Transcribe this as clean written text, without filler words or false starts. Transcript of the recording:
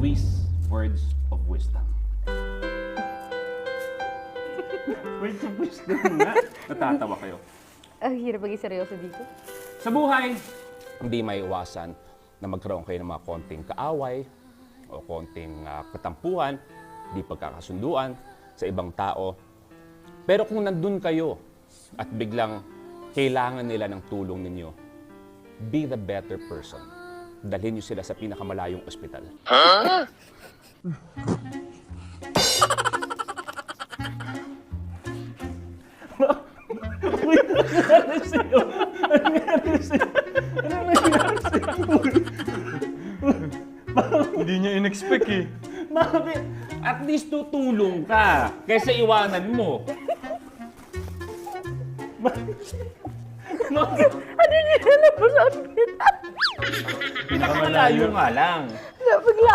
Words of wisdom. Words of wisdom nga. Natatawa kayo. Ang hirap maging seryoso dito. Sa buhay, hindi maiwasan na magkaroon kayo ng mga konting kaaway o konting katampuhan, di pagkakasunduan sa ibang tao. Pero kung nandun kayo at biglang kailangan nila ng tulong ninyo, be the better person. Dalhin nyo sila sa pinakamalayong ospital. Wait, ano nangyari sa'yo? Ano nangyari sa'yo? Ano nangyari sa'yo? Hindi niya in-expect eh. Bakit? At least tutulong ka kaysa iwanan mo. Bakit? Ano nilalabas sa ospital? Pinakamalayo nga lang. Bigla